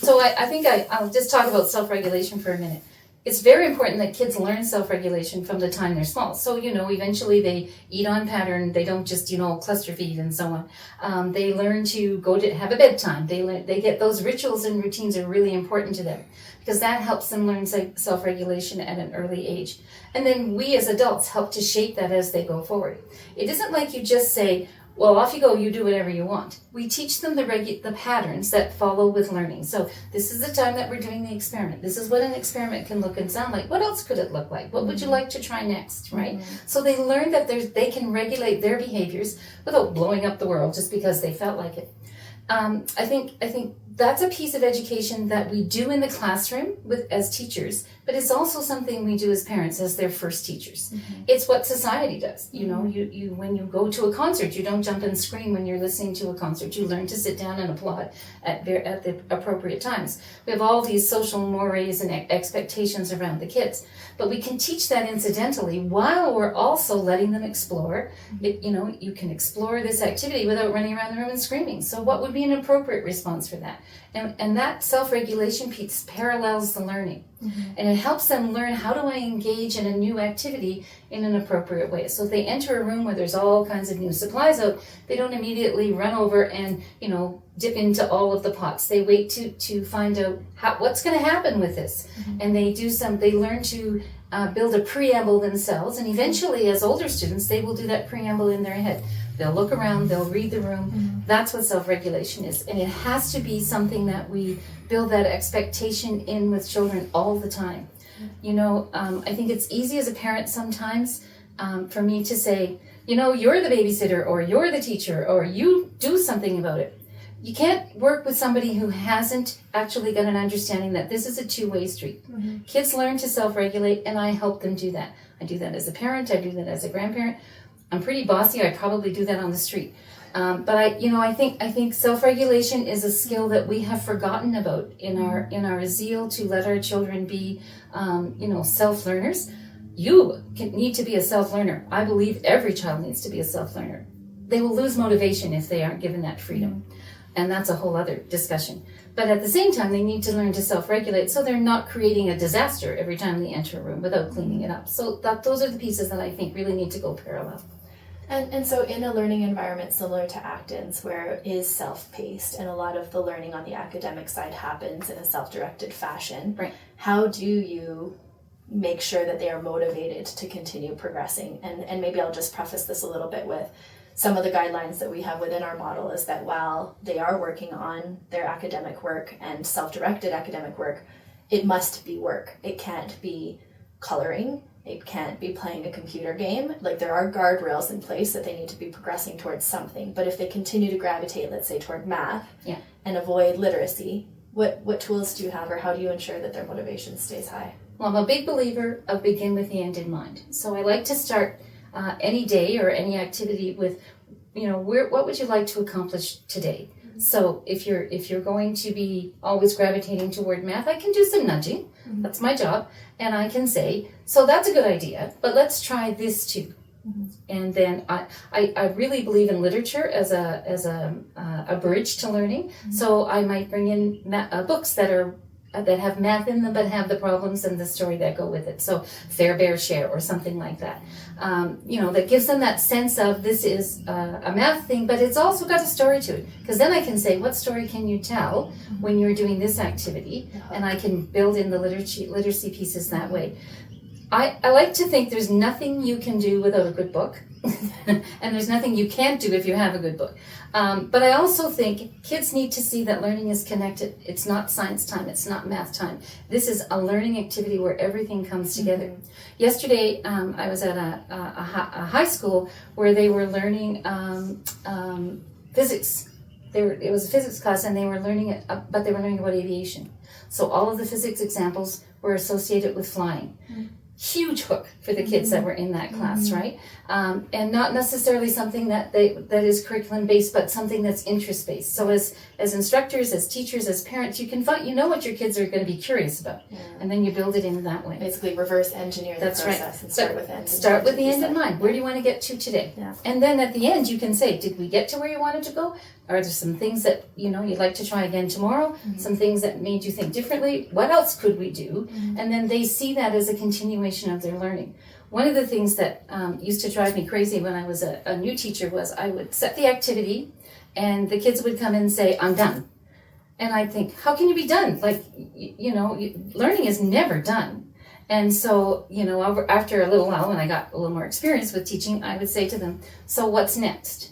So I think I'll just talk about self-regulation for a minute. It's very important that kids learn self-regulation from the time they're small. So, eventually they eat on pattern. They don't just, cluster feed and so on. They learn to go to have a bedtime. They get those rituals and routines are really important to them because that helps them learn self-regulation at an early age. And then we as adults help to shape that as they go forward. It isn't like you just say, well, off you go, you do whatever you want. We teach them the patterns that follow with learning. So this is the time that we're doing the experiment. This is what an experiment can look and sound like. What else could it look like? What would you like to try next, right? Mm-hmm. So they learn that they can regulate their behaviors without blowing up the world just because they felt like it. I think that's a piece of education that we do in the classroom as teachers, but it's also something we do as parents as their first teachers. Mm-hmm. It's what society does. You when you go to a concert, you don't jump and scream when you're listening to a concert. You learn to sit down and applaud at the appropriate times. We have all these social mores and expectations around the kids, but we can teach that incidentally while we're also letting them explore. You can explore this activity without running around the room and screaming. So what would be an appropriate response for that? And that self-regulation piece parallels the learning. Mm-hmm. And it helps them learn, how do I engage in a new activity in an appropriate way? So if they enter a room where there's all kinds of new supplies out, they don't immediately run over and, dip into all of the pots. They wait to find out what's going to happen with this. Mm-hmm. And they learn to build a preamble themselves. And eventually, as older students, they will do that preamble in their head. They'll look around, they'll read the room. Mm-hmm. That's what self-regulation is. And it has to be something that we build that expectation in with children all the time. Mm-hmm. I think it's easy as a parent sometimes for me to say, you're the babysitter or you're the teacher or you do something about it. You can't work with somebody who hasn't actually got an understanding that this is a two-way street. Mm-hmm. Kids learn to self-regulate, and I help them do that. I do that as a parent. I do that as a grandparent. I'm pretty bossy. I probably do that on the street. But I think self-regulation is a skill that we have forgotten about in our zeal to let our children be, self-learners. You need to be a self-learner. I believe every child needs to be a self-learner. They will lose motivation if they aren't given that freedom. Mm-hmm. And that's a whole other discussion. But at the same time, they need to learn to self-regulate so they're not creating a disaster every time they enter a room without cleaning it up. So those are the pieces that I think really need to go parallel. And so in a learning environment similar to Acton's, where it is self-paced and a lot of the learning on the academic side happens in a self-directed fashion, right? How do you make sure that they are motivated to continue progressing? And maybe I'll just preface this a little bit with some of the guidelines that we have within our model is that while they are working on their academic work and self-directed academic work, it must be work. It can't be coloring. It can't be playing a computer game. Like, there are guardrails in place that they need to be progressing towards something. But if they continue to gravitate, let's say, toward math and avoid literacy, what tools do you have, or how do you ensure that their motivation stays high? Well, I'm a big believer of begin with the end in mind. So I like to start any day or any activity with, what would you like to accomplish today? Mm-hmm. So if you're going to be always gravitating toward math, I can do some nudging. Mm-hmm. That's my job. And I can say, so that's a good idea, but let's try this too. Mm-hmm. And then I really believe in literature as a bridge to learning. Mm-hmm. So I might bring in books that have math in them but have the problems and the story that go with it. So Fair Bear Share or something like that. That gives them that sense of this is a math thing, but it's also got a story to it. Because then I can say, what story can you tell when you're doing this activity? And I can build in the literacy pieces that way. I like to think there's nothing you can do without a good book. And there's nothing you can't do if you have a good book. But I also think kids need to see that learning is connected. It's not science time. It's not math time. This is a learning activity where everything comes together. Mm-hmm. Yesterday, I was at a high school where they were learning physics. It was a physics class, and they were learning it, but they were learning about aviation. So all of the physics examples were associated with flying. Mm-hmm. Huge hook for the kids that were in that class, right? And not necessarily something that is curriculum based, but something that's interest based. So as instructors, as teachers, as parents, you can find what your kids are going to be curious about, and then you build it in that way. Basically, reverse engineer the process, right. And start with end. Start with the end in mind. Where do you want to get to today? Yeah. And then at the end, you can say, did we get to where you wanted to go? there some things that, you'd like to try again tomorrow? Some things that made you think differently? What else could we do? And then they see that as a continuation of their learning. One of the things that used to drive me crazy when I was a new teacher was I would set the activity and the kids would come in and say, I'm done. And I'd think, how can you be done? Like, learning is never done. And so, after a little while, when I got a little more experience with teaching, I would say to them, so what's next?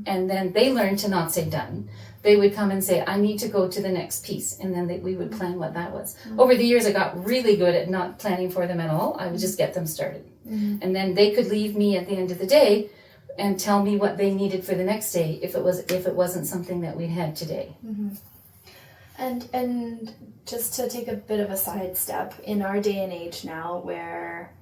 And then they learned to not say done. They would come and say, I need to go to the next piece. And then we would plan what that was. Over the years, I got really good at not planning for them at all. I would just get them started. And then they could leave me at the end of the day and tell me what they needed for the next day if it wasn't something that we had today. And just to take a bit of a sidestep, in our day and age now where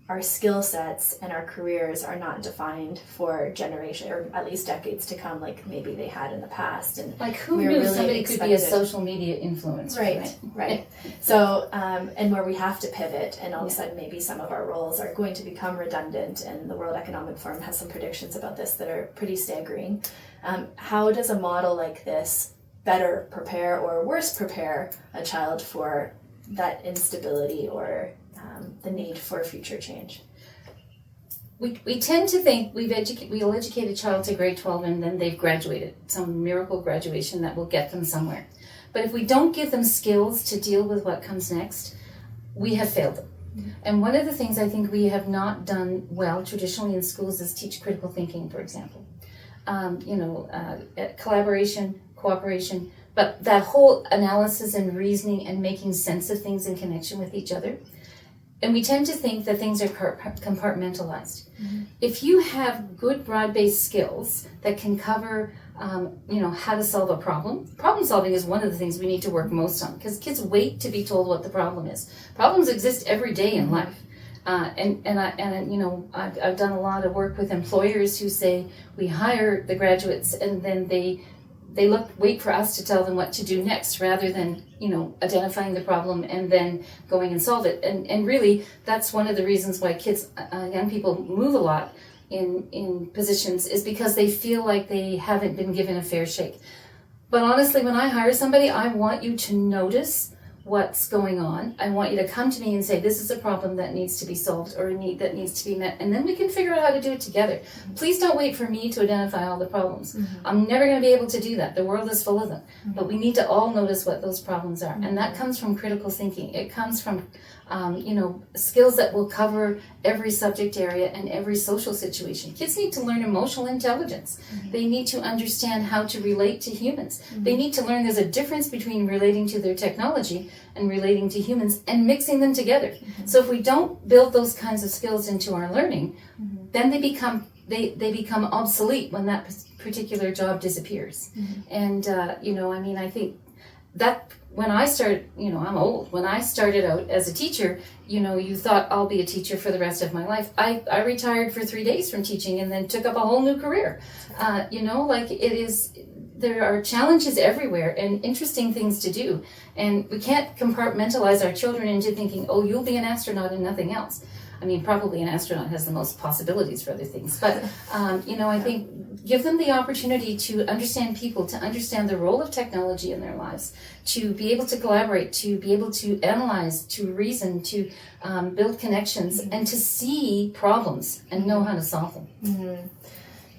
our skill sets and our careers are not defined for generation or at least decades to come like maybe they had in the past. And like who knew really somebody could be a social media influencer? Right. So, and where we have to pivot and all of a sudden maybe some of our roles are going to become redundant, and the World Economic Forum has some predictions about this that are pretty staggering. How does a model like this better prepare or worse prepare a child for that instability or the need for future change? We tend to think we'll educate a child to grade 12 and then they've graduated, some miracle graduation that will get them somewhere. But if we don't give them skills to deal with what comes next, we have failed them. And one of the things I think we have not done well traditionally in schools is teach critical thinking, for example. Collaboration, cooperation, but that whole analysis and reasoning and making sense of things in connection with each other. And we tend to think that things are compartmentalized. If you have good broad-based skills that can cover, how to solve a problem. Problem solving is one of the things we need to work most on because kids wait to be told what the problem is. Problems exist every day in life. I've done a lot of work with employers who say we hire the graduates and then they wait for us to tell them what to do next rather than, identifying the problem and then going and solve it. And really, that's one of the reasons why kids, young people move a lot in positions is because they feel like they haven't been given a fair shake. But honestly, when I hire somebody, I want you to notice what's going on. I want you to come to me and say, this is a problem that needs to be solved or a need that needs to be met. And then we can figure out how to do it together. Please don't wait for me to identify all the problems. I'm never going to be able to do that. The world is full of them. But we need to all notice what those problems are. And that comes from critical thinking. It comes from, skills that will cover every subject area and every social situation. Kids need to learn emotional intelligence. They need to understand how to relate to humans. They need to learn there's a difference between relating to their technology and relating to humans and mixing them together. So if we don't build those kinds of skills into our learning, then they become obsolete when that particular job disappears. And I think that when I started, I'm old. When I started out as a teacher, you thought I'll be a teacher for the rest of my life. I retired for 3 days from teaching and then took up a whole new career. There are challenges everywhere and interesting things to do. And we can't compartmentalize our children into thinking, oh, you'll be an astronaut and nothing else. I mean, probably an astronaut has the most possibilities for other things. But, I think give them the opportunity to understand people, to understand the role of technology in their lives, to be able to collaborate, to be able to analyze, to reason, to build connections, and to see problems and know how to solve them.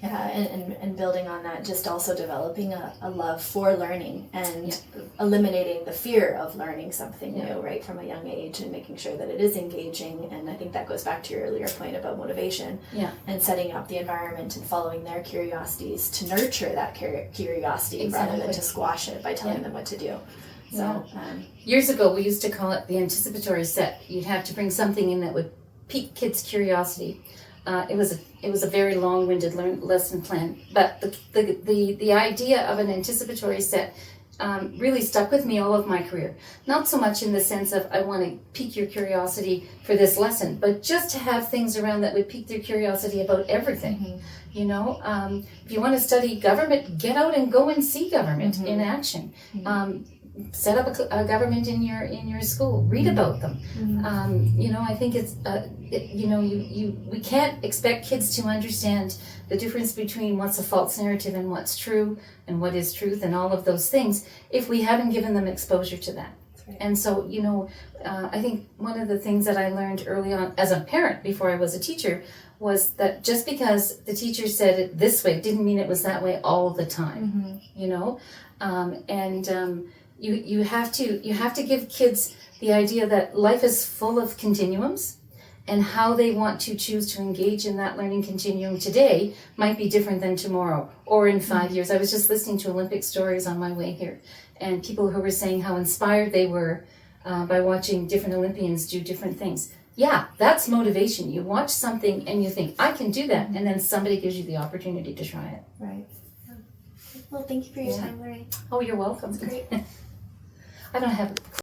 Yeah, and building on that, just also developing a love for learning and eliminating the fear of learning something new, right, from a young age, and making sure that it is engaging. And I think that goes back to your earlier point about motivation and setting up the environment and following their curiosities to nurture that curiosity rather than to squash it by telling them what to do. So years ago, we used to call it the anticipatory set. You'd have to bring something in that would pique kids' curiosity. It was a very long-winded lesson plan, but the idea of an anticipatory set really stuck with me all of my career. Not so much in the sense of I want to pique your curiosity for this lesson, but just to have things around that would pique their curiosity about everything. If you want to study government, get out and go and see government in action. set up a government in your school. Read about them. You know, I think it's you know, we can't expect kids to understand the difference between what's a false narrative and what's true and what is truth and all of those things if we haven't given them exposure to that. Right. And so, you know, I think one of the things that I learned early on as a parent before I was a teacher was that just because the teacher said it this way didn't mean it was that way all the time. You know, you have to give kids the idea that life is full of continuums, and how they want to choose to engage in that learning continuum today might be different than tomorrow or in 5 years. I was just listening to Olympic stories on my way here, and people who were saying how inspired they were by watching different Olympians do different things. Yeah, that's motivation. You watch something and you think, I can do that, and then somebody gives you the opportunity to try it. Right. Well, thank you for your time, Lorraine. Oh, you're welcome. Great. I don't have